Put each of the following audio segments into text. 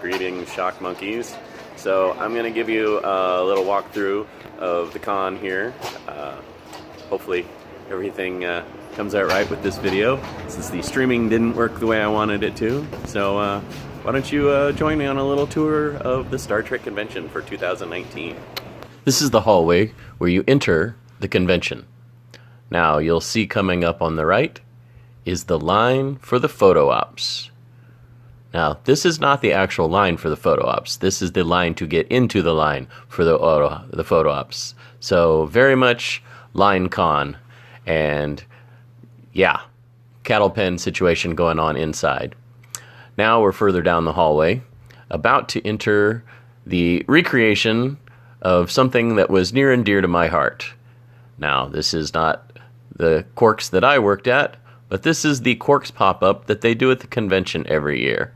Greetings, shock monkeys. So I'm going to give you a little walkthrough of the con here. Hopefully everything comes out right with this video, since the streaming didn't work the way I wanted it to. So why don't you join me on a little tour of the Star Trek convention for 2019. This is the hallway where you enter the convention. Now you'll see coming up on the right is the line for the photo ops. Now, this is not the actual line for the photo ops. This is the line to get into the line for the photo ops. So, very much line con. And, yeah, cattle pen situation going on inside. Now we're further down the hallway, about to enter the recreation of something that was near and dear to my heart. Now, this is not the Quarks that I worked at, but this is the Quarks pop-up that they do at the convention every year.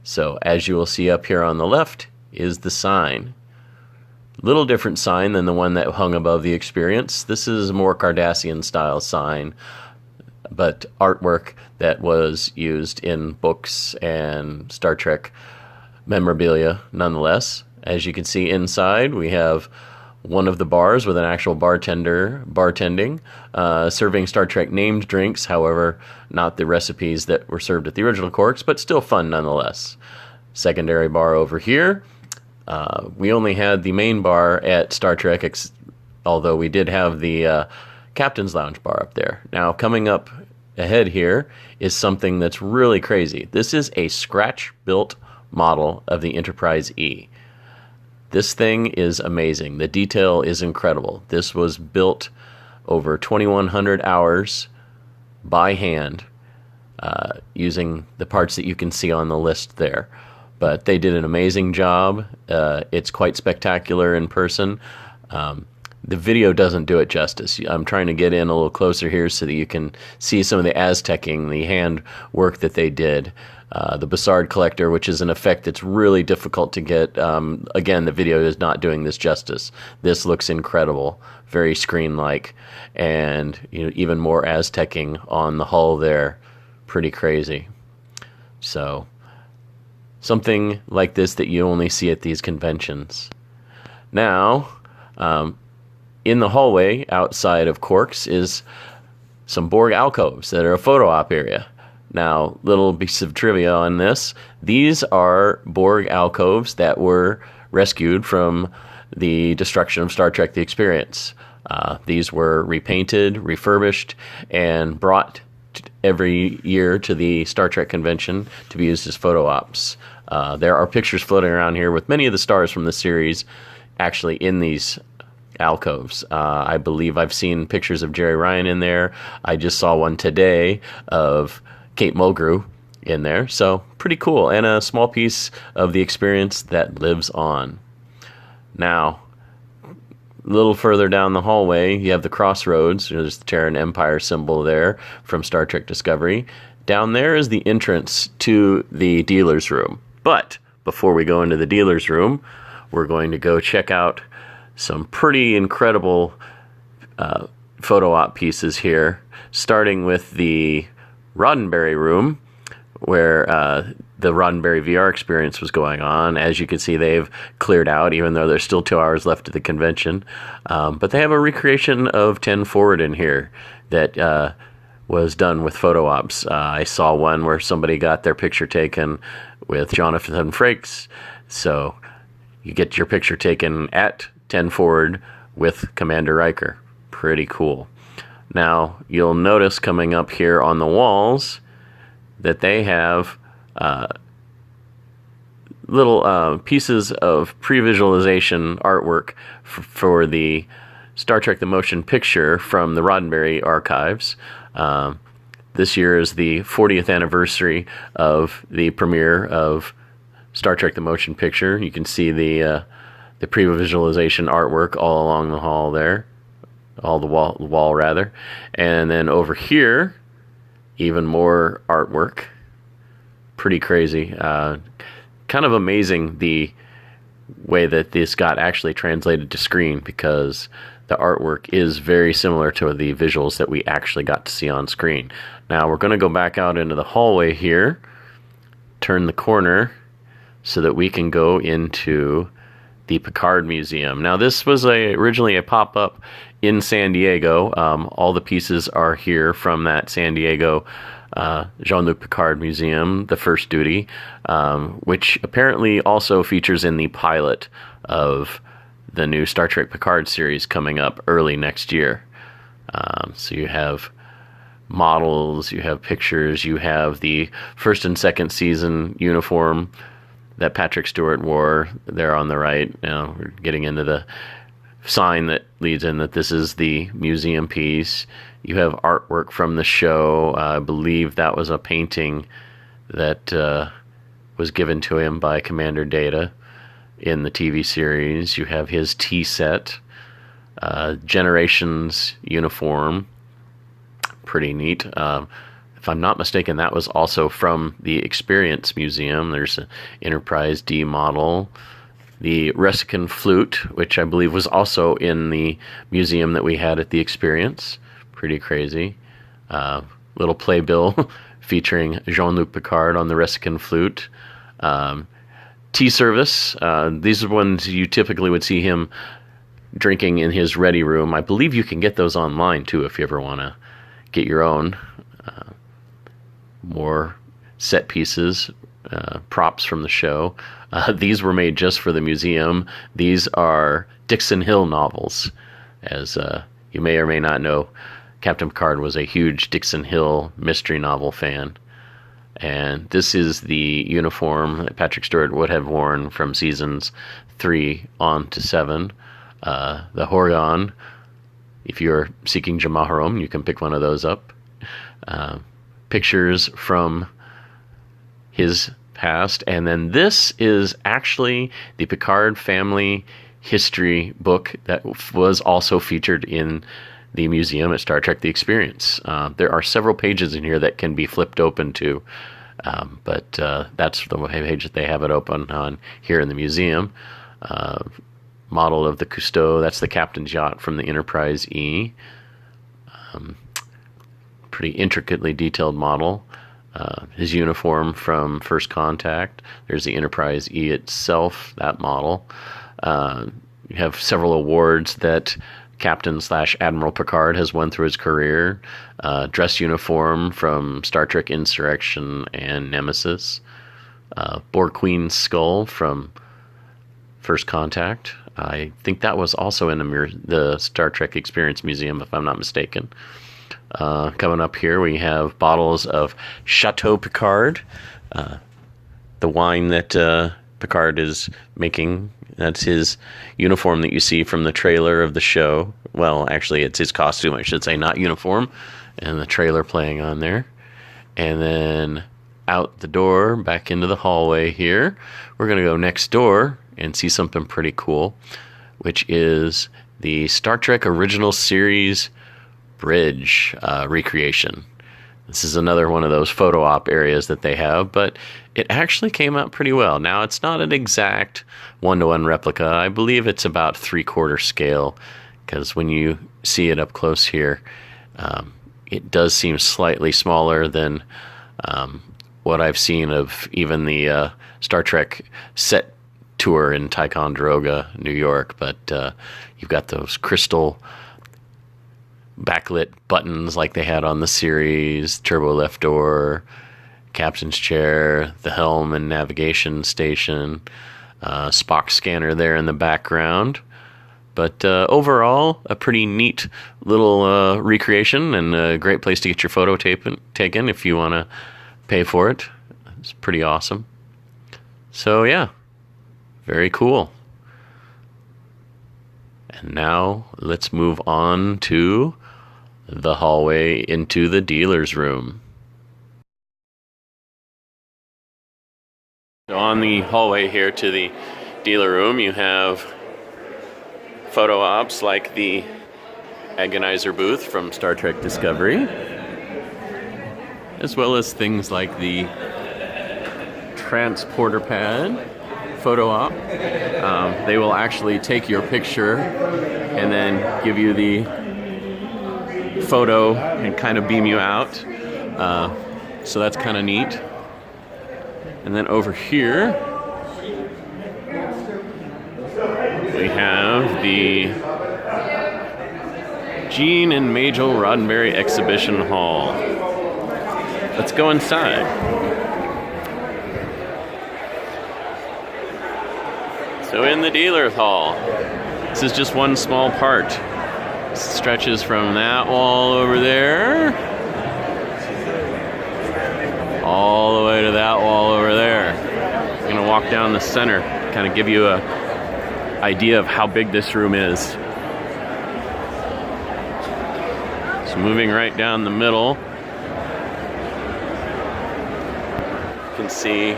So, as you will see up here on the left is the sign. Little different sign than the one that hung above the experience. This is a more Cardassian-style sign, but artwork that was used in books and Star Trek memorabilia nonetheless. As you can see inside, we have one of the bars with an actual bartender bartending, serving Star Trek named drinks, however, not the recipes that were served at the original Quarks, but still fun nonetheless. Secondary bar over here. We only had the main bar at Star Trek, although we did have the Captain's Lounge bar up there. Now, coming up ahead here is something that's really crazy. This is a scratch-built model of the Enterprise E. This thing is amazing. The detail is incredible. This was built over 2,100 hours by hand using the parts that you can see on the list there. But they did an amazing job. It's quite spectacular in person. The video doesn't do it justice. I'm trying to get in a little closer here so that you can see some of the Aztecing, the hand work that they did. The Bassard collector, which is an effect that's really difficult to get. Again, the video is not doing this justice. This looks incredible, very screen-like, and even more Aztecing on the hull there. Pretty crazy. So, something like this that you only see at these conventions. Now, in the hallway outside of Quarks is some Borg alcoves that are a photo op area. Now, little piece of trivia on this. These are Borg alcoves that were rescued from the destruction of Star Trek The Experience. These were repainted, refurbished, and brought every year to the Star Trek convention to be used as photo ops. There are pictures floating around here with many of the stars from the series actually in these alcoves. I believe I've seen pictures of Jerry Ryan in there. I just saw one today of Kate Mulgrew in there, so pretty cool, and a small piece of the experience that lives on. Now, a little further down the hallway, you have the crossroads. There's the Terran Empire symbol there from Star Trek Discovery. Down there is the entrance to the dealer's room. But before we go into the dealer's room, we're going to go check out some pretty incredible photo op pieces here, starting with the Roddenberry room, where the Roddenberry VR experience was going on. As you can see, they've cleared out, even though there's still 2 hours left of the convention. But they have a recreation of 10 Forward in here that was done with photo ops. I saw one where somebody got their picture taken with Jonathan Frakes. So you get your picture taken at 10 Forward with Commander Riker. Pretty cool. Now, you'll notice coming up here on the walls that they have little pieces of pre-visualization artwork for the Star Trek The Motion Picture from the Roddenberry archives. This year is the 40th anniversary of the premiere of Star Trek The Motion Picture. You can see the pre-visualization artwork all along the hall there. The wall rather. And then over here, even more artwork. Pretty crazy. Kind of amazing the way that this got actually translated to screen, because the artwork is very similar to the visuals that we actually got to see on screen. Now we're going to go back out into the hallway here, turn the corner so that we can go into the Picard Museum. Now, this was originally a pop-up in San Diego. All the pieces are here from that San Diego Jean-Luc Picard Museum, the First Duty, which apparently also features in the pilot of the new Star Trek Picard series coming up early next year. So you have models, you have pictures, you have the first and second season uniform that Patrick Stewart wore there on the right. Now we're getting into the sign that leads in that this is the museum piece. You have artwork from the show. I believe that was a painting that was given to him by Commander Data in the TV series. You have his tea set, Generations uniform. Pretty neat. If I'm not mistaken, that was also from the Experience Museum. There's an Enterprise D model. The Resican flute, which I believe was also in the museum that we had at the Experience. Pretty crazy. Little playbill featuring Jean-Luc Picard on the Resican flute. Tea service. These are ones you typically would see him drinking in his ready room. I believe you can get those online too if you ever want to get your own. More set pieces, props from the show. These were made just for the museum. These are Dixon Hill novels. As you may or may not know, Captain Picard was a huge Dixon Hill mystery novel fan. And this is the uniform that Patrick Stewart would have worn from seasons 3 on to 7. The Horgon, if you're seeking Jamaharom, you can pick one of those up. Pictures from his past. And then this is actually the Picard family history book that was also featured in the museum at Star Trek The Experience. There are several pages in here that can be flipped open to, but that's the page that they have it open on here in the museum. Model of the Cousteau, that's the captain's yacht from the Enterprise E. Pretty intricately detailed model. His uniform from First Contact. There's the Enterprise E itself, that model. You have several awards that Captain/Admiral Picard has won through his career. Dress uniform from Star Trek Insurrection and Nemesis. Borg Queen's skull from First Contact. I think that was also in the Star Trek Experience Museum, if I'm not mistaken. Coming up here, we have bottles of Chateau Picard, the wine that Picard is making. That's his uniform that you see from the trailer of the show. Well, actually, it's his costume, I should say, not uniform, and the trailer playing on there. And then out the door, back into the hallway here, we're going to go next door and see something pretty cool, which is the Star Trek Original Series bridge recreation. This is another one of those photo op areas that they have, but it actually came out pretty well. Now, it's not an exact one-to-one replica. I believe it's about 3/4 scale, because when you see it up close here, it does seem slightly smaller than what I've seen of even the Star Trek set tour in Ticonderoga, New York. But you've got those crystal backlit buttons like they had on the series, turbo left door, captain's chair, the helm and navigation station, Spock scanner there in the background. But overall, a pretty neat little recreation, and a great place to get your photo taken if you want to pay for it. It's pretty awesome. So yeah, very cool. And now let's move on to the hallway into the dealer's room. So on the hallway here to the dealer room, you have photo ops like the Agonizer booth from Star Trek Discovery, as well as things like the transporter pad photo op. They will actually take your picture and then give you the photo and kind of beam you out. So that's kind of neat. And then over here, we have the Gene and Majel Roddenberry Exhibition Hall. Let's go inside. So in the dealer's hall, this is just one small part. It stretches from that wall over there all the way to that wall over there. I'm gonna walk down the center, kind of give you a idea of how big this room is. So moving right down the middle, you can see we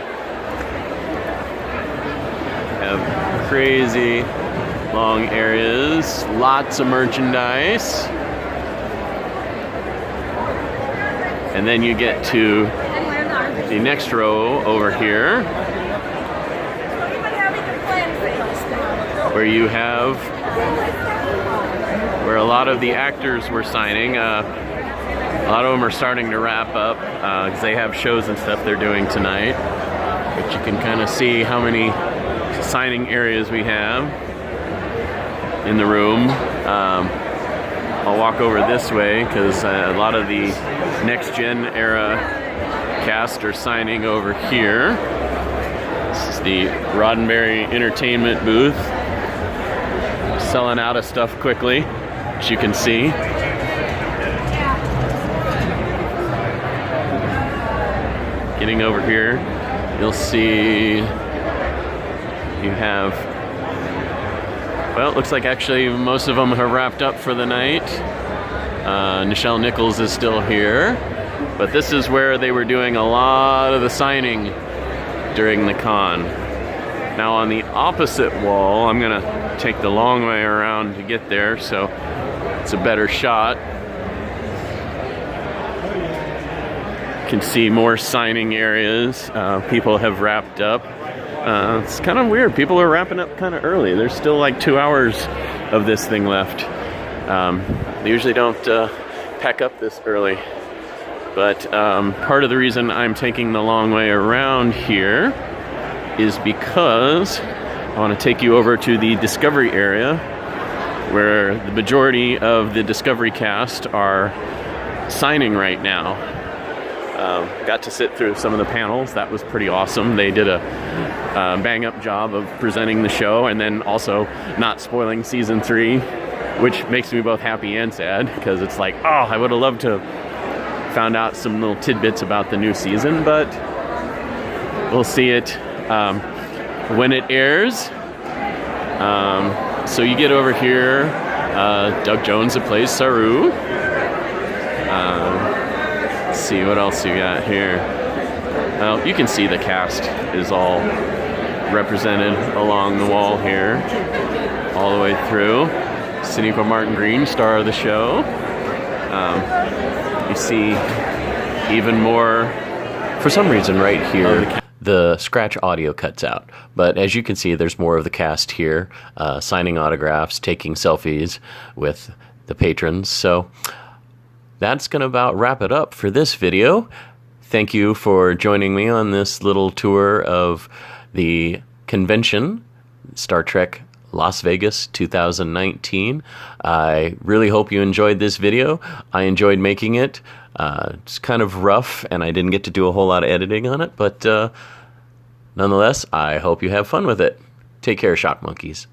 have crazy long areas, lots of merchandise. And then you get to the next row over here, where you have where a lot of the actors were signing. A lot of them are starting to wrap up because they have shows and stuff they're doing tonight. But you can kind of see how many signing areas we have in the room. I'll walk over this way because a lot of the Next Gen era cast are signing over here. This is the Roddenberry Entertainment booth. Selling out of stuff quickly, as you can see. Getting over here, you'll see you have, well, it looks like actually most of them have wrapped up for the night. Nichelle Nichols is still here, but this is where they were doing a lot of the signing during the con. Now on the opposite wall, I'm gonna take the long way around to get there so it's a better shot. You can see more signing areas. People have wrapped up. It's kind of weird. People are wrapping up kind of early. There's still like 2 hours of this thing left. They usually don't pack up this early. But part of the reason I'm taking the long way around here is because I want to take you over to the Discovery area where the majority of the Discovery cast are signing right now. Got to sit through some of the panels. That was pretty awesome. They did a bang-up job of presenting the show and then also not spoiling season 3, which makes me both happy and sad because it's like, oh, I would have loved to have found out some little tidbits about the new season, but we'll see it when it airs. So you get over here, Doug Jones that plays Saru. Let's see what else you got here. Well, you can see the cast is all represented along the wall here, all the way through. Sinequa Martin Green, star of the show. You see even more, for some reason right here, the scratch audio cuts out. But as you can see, there's more of the cast here, signing autographs, taking selfies with the patrons. So that's going to about wrap it up for this video. Thank you for joining me on this little tour of the convention, Star Trek Las Vegas 2019. I really hope you enjoyed this video. I enjoyed making it. It's kind of rough, and I didn't get to do a whole lot of editing on it, but nonetheless, I hope you have fun with it. Take care, Shock Monkeys.